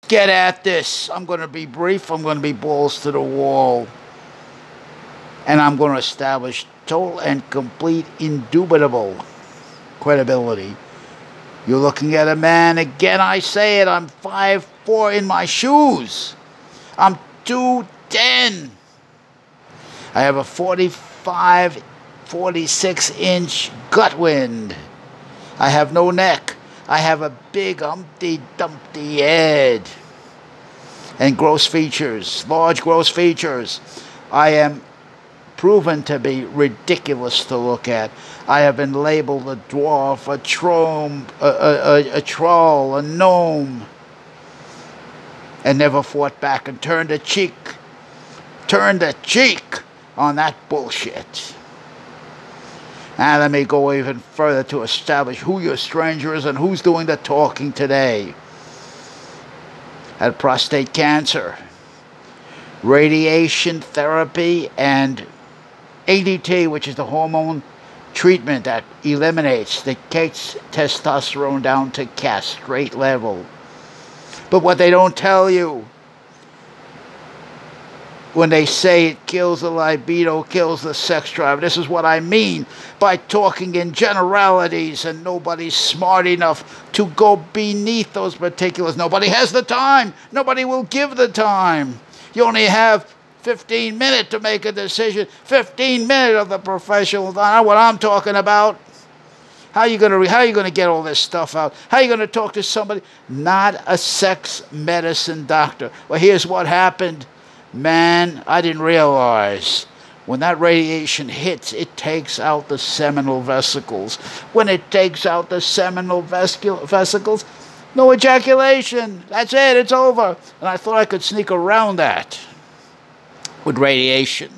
get at this. I'm going to be brief. I'm going to be balls to the wall. And I'm going to establish total and complete, indubitable credibility. You're looking at a man, again I say it, I'm 5'4" in my shoes. I'm 210. I have a 45, 46-inch gut wind. I have no neck. I have a big Humpty Dumpty head. And gross features, large gross features. I am proven to be ridiculous to look at. I have been labeled a dwarf, a troll, a gnome, and never fought back and turned a cheek on that bullshit. Now let me go even further to establish who your stranger is and who's doing the talking today. Had prostate cancer, radiation therapy, and ADT, which is the hormone treatment that eliminates, that takes testosterone down to castrate level. But what they don't tell you, when they say it kills the libido, kills the sex drive, this is what I mean by talking in generalities, and nobody's smart enough to go beneath those particulars. Nobody has the time. Nobody will give the time. You only have 15 minutes to make a decision. 15 minutes of the professional. I know what I'm talking about. How are you gonna get all this stuff out? How are you gonna talk to somebody? Not a sex medicine doctor. Well, here's what happened. Man, I didn't realize when that radiation hits, it takes out the seminal vesicles. When it takes out the seminal vesicles, no ejaculation. That's it. It's over. And I thought I could sneak around that with radiation.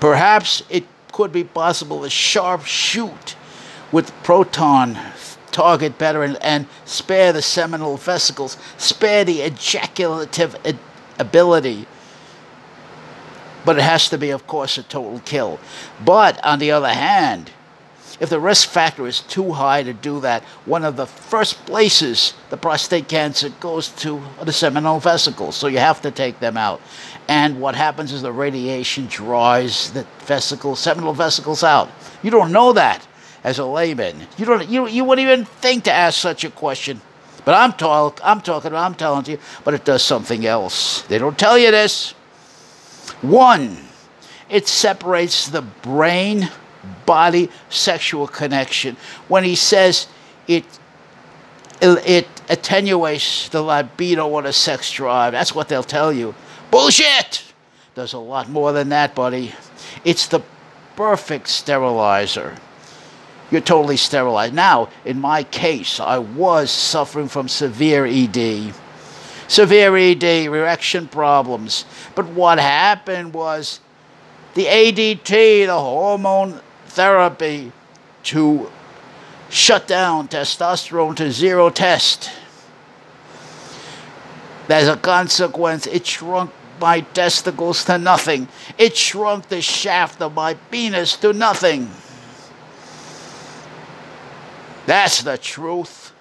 Perhaps it could be possible to sharp shoot with proton target better and spare the seminal vesicles, spare the ejaculative ability. But it has to be, of course, a total kill. But on the other hand, if the risk factor is too high to do that, one of the first places the prostate cancer goes to are the seminal vesicles. So you have to take them out. And what happens is the radiation dries the seminal vesicles out. You don't know that as a layman. You wouldn't even think to ask such a question. But I'm telling you, but it does something else. They don't tell you this. One, it separates the brain-body sexual connection. When he says it attenuates the libido or the sex drive, that's what they'll tell you. Bullshit! There's a lot more than that, buddy. It's the perfect sterilizer. You're totally sterilized. Now, in my case, I was suffering from severe ED. Severe ED, erection problems. But what happened was the ADT, the hormone therapy, to shut down testosterone to zero test. As a consequence, it shrunk my testicles to nothing. It shrunk the shaft of my penis to nothing. That's the truth.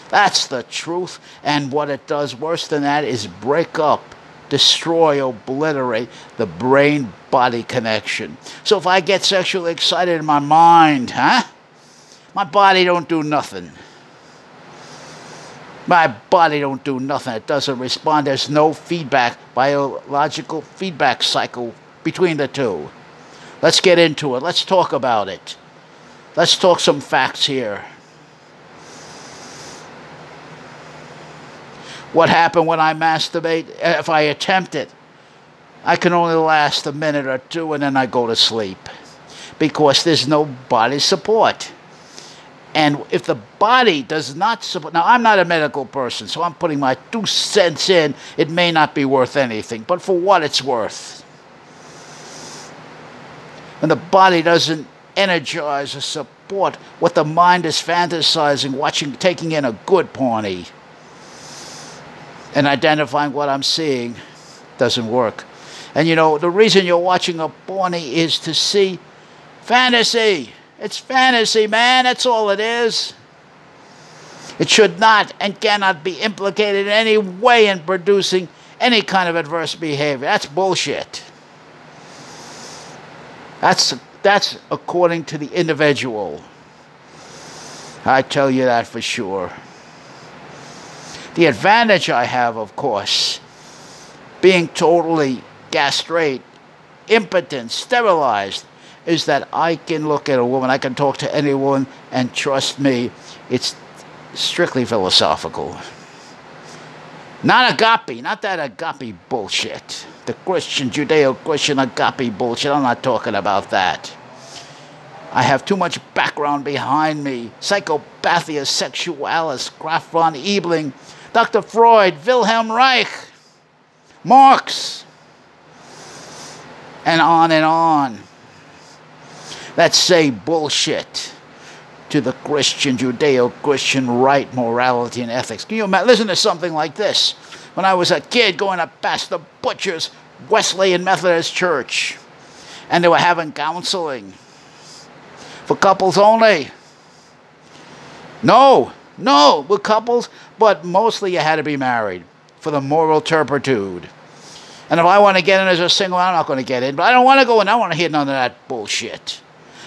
That's the truth. And what it does worse than that is break up, destroy, obliterate the brain-body connection. So if I get sexually excited in my mind, my body don't do nothing. My body don't do nothing. It doesn't respond. There's no feedback, biological feedback cycle between the two. Let's get into it. Let's talk about it. Let's talk some facts here. What happened when I masturbate? If I attempt it, I can only last a minute or two and then I go to sleep because there's no body support. And if the body does not support... Now, I'm not a medical person, so I'm putting my 2 cents in. It may not be worth anything, but for what it's worth. When the body doesn't energize or support what the mind is fantasizing, watching, taking in a good porny, and identifying what I'm seeing, doesn't work. And you know, the reason you're watching a porny is to see fantasy. It's fantasy, man. That's all it is. It should not and cannot be implicated in any way in producing any kind of adverse behavior. That's bullshit. That's according to the individual. I tell you that for sure. The advantage I have, of course, being totally castrate, impotent, sterilized, is that I can look at a woman, I can talk to any woman, and trust me, it's strictly philosophical. Not agape, not that agape bullshit. The Christian, Judeo-Christian agape bullshit, I'm not talking about that. I have too much background behind me. Psychopathia sexualis, Graf von Ebling, Dr. Freud, Wilhelm Reich, Marx, and on, that say bullshit to the Christian, Judeo-Christian right morality and ethics. Can you imagine? Listen to something like this. When I was a kid going up past the Butcher's Wesleyan Methodist Church, and they were having counseling for couples only. No, with couples, but mostly you had to be married for the moral turpitude. And if I want to get in as a single, I'm not going to get in. But I don't want to go in. I don't want to hear none of that bullshit.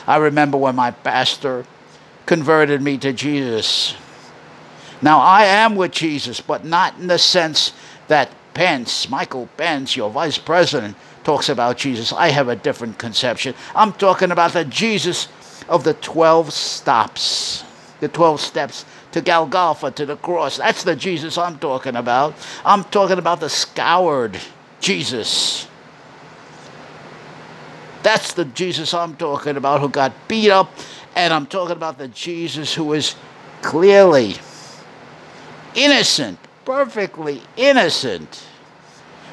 I remember when my pastor converted me to Jesus. Now, I am with Jesus, but not in the sense that Michael Pence, your vice president, talks about Jesus. I have a different conception. I'm talking about the Jesus of the 12 stops, the 12 steps to Golgotha, to the cross. That's the Jesus I'm talking about. I'm talking about the scoured Jesus. That's the Jesus I'm talking about, who got beat up. And I'm talking about the Jesus who is clearly innocent, perfectly innocent.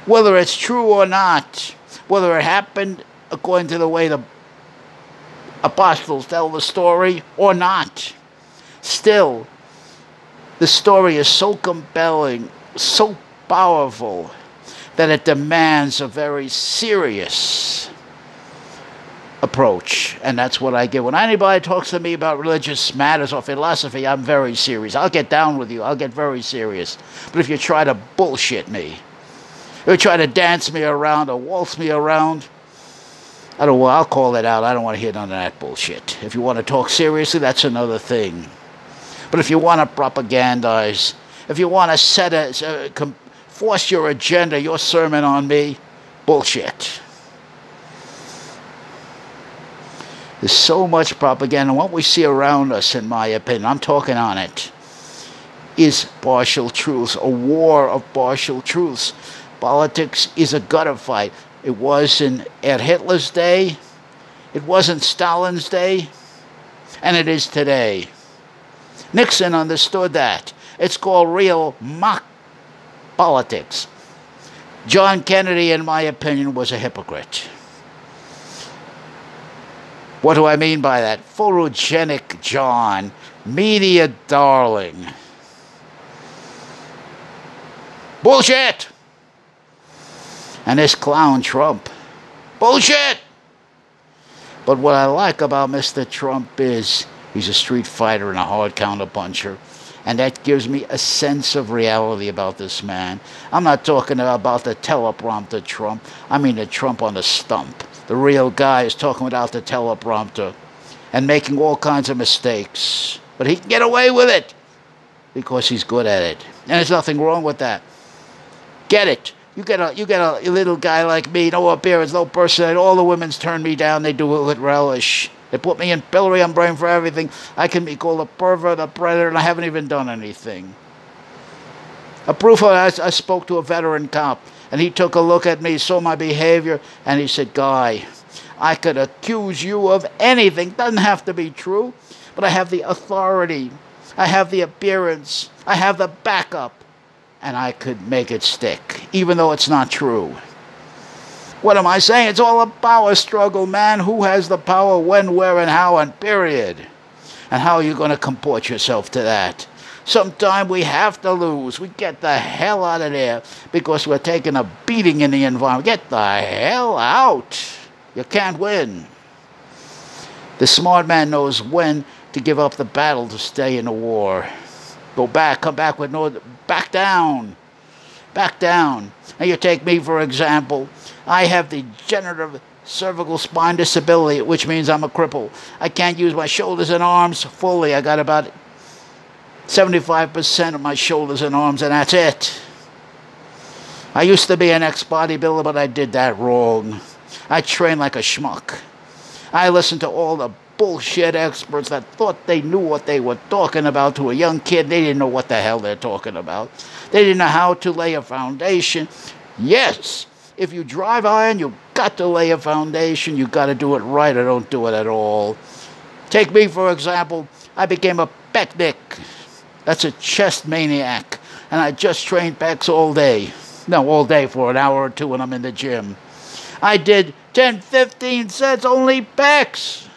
Whether it's true or not, whether it happened according to the way the apostles tell the story or not, still, the story is so compelling, so powerful, that it demands a very serious approach. And that's what I give. When anybody talks to me about religious matters or philosophy, I'm very serious. I'll get down with you. I'll get very serious. But if you try to bullshit me, if you try to dance me around or waltz me around, I'll call it out. I don't want to hear none of that bullshit. If you want to talk seriously, that's another thing. But if you want to propagandize, if you want to force your agenda, your sermon on me, bullshit. There's so much propaganda. What we see around us, in my opinion, I'm talking on it, is partial truths, a war of partial truths. Politics is a gutter fight. It was at Hitler's day, it wasn't Stalin's day, and it is today. Nixon understood that. It's called real mock politics. John Kennedy, in my opinion, was a hypocrite. What do I mean by that? Photogenic John, media darling. Bullshit! And this clown Trump. Bullshit! But what I like about Mr. Trump is he's a street fighter and a hard counterpuncher. And that gives me a sense of reality about this man. I'm not talking about the teleprompter Trump. I mean the Trump on the stump. The real guy is talking without the teleprompter and making all kinds of mistakes. But he can get away with it because he's good at it. And there's nothing wrong with that. Get it. You get a little guy like me, no appearance, no personality. All the women's turn me down. They do it with relish. They put me in pillory. I'm brain for everything. I can be called a pervert, a predator, and I haven't even done anything. A proof of it, I spoke to a veteran cop, and he took a look at me, saw my behavior, and he said, Guy, I could accuse you of anything. Doesn't have to be true, but I have the authority. I have the appearance. I have the backup. And I could make it stick, even though it's not true. What am I saying? It's all a power struggle, man. Who has the power, when, where, and how, and period. And how are you going to comport yourself to that? Sometime we have to lose. We get the hell out of there because we're taking a beating in the environment. Get the hell out. You can't win. The smart man knows when to give up the battle to stay in the war. Go back, come back with no, back down, back down. Now you take me for example. I have degenerative cervical spine disability, which means I'm a cripple. I can't use my shoulders and arms fully. I got about 75% of my shoulders and arms, and that's it. I used to be an ex-bodybuilder, but I did that wrong. I trained like a schmuck. I listened to all the bullshit experts that thought they knew what they were talking about. To a young kid, they didn't know what the hell they're talking about. They didn't know how to lay a foundation. Yes, if you drive iron, you got to lay a foundation. You got to do it right or don't do it at all. Take me, for example. I became a pecnic. That's a chest maniac. And I just trained pecs all day. No, all day for an hour or two when I'm in the gym. I did 10, 15 sets, only pecs.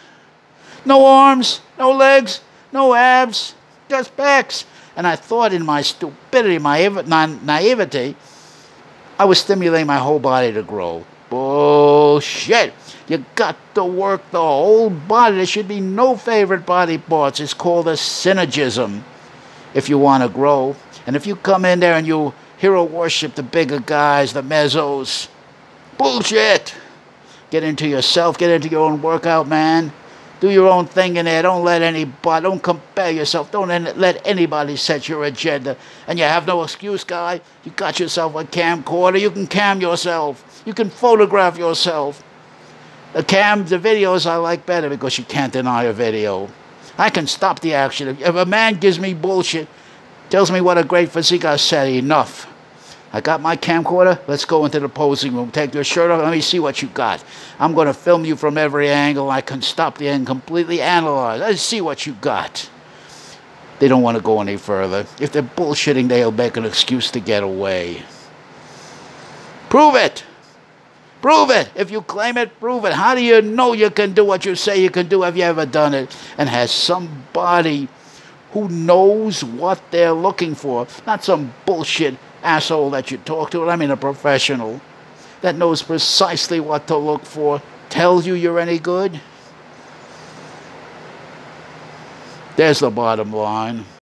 No arms, no legs, no abs, just pecs. And I thought in my stupidity, my naivety, I was stimulating my whole body to grow. Bullshit. You got to work the whole body. There should be no favorite body parts. It's called a synergism if you want to grow. And if you come in there and you hero worship the bigger guys, the mezzos, bullshit. Get into yourself. Get into your own workout, man. Do your own thing in there. Don't let anybody, don't compare yourself. Don't let anybody set your agenda. And you have no excuse, guy. You got yourself a camcorder. You can cam yourself. You can photograph yourself. The videos I like better because you can't deny a video. I can stop the action. If a man gives me bullshit, tells me what a great physique, I said, enough. I got my camcorder. Let's go into the posing room. Take your shirt off. Let me see what you got. I'm going to film you from every angle. I can stop the and completely analyze. Let's see what you got. They don't want to go any further. If they're bullshitting, they'll make an excuse to get away. Prove it. Prove it. If you claim it, prove it. How do you know you can do what you say you can do? Have you ever done it? And has somebody who knows what they're looking for, not some bullshit asshole that you talk to, I mean a professional that knows precisely what to look for, tells you you're any good? There's the bottom line.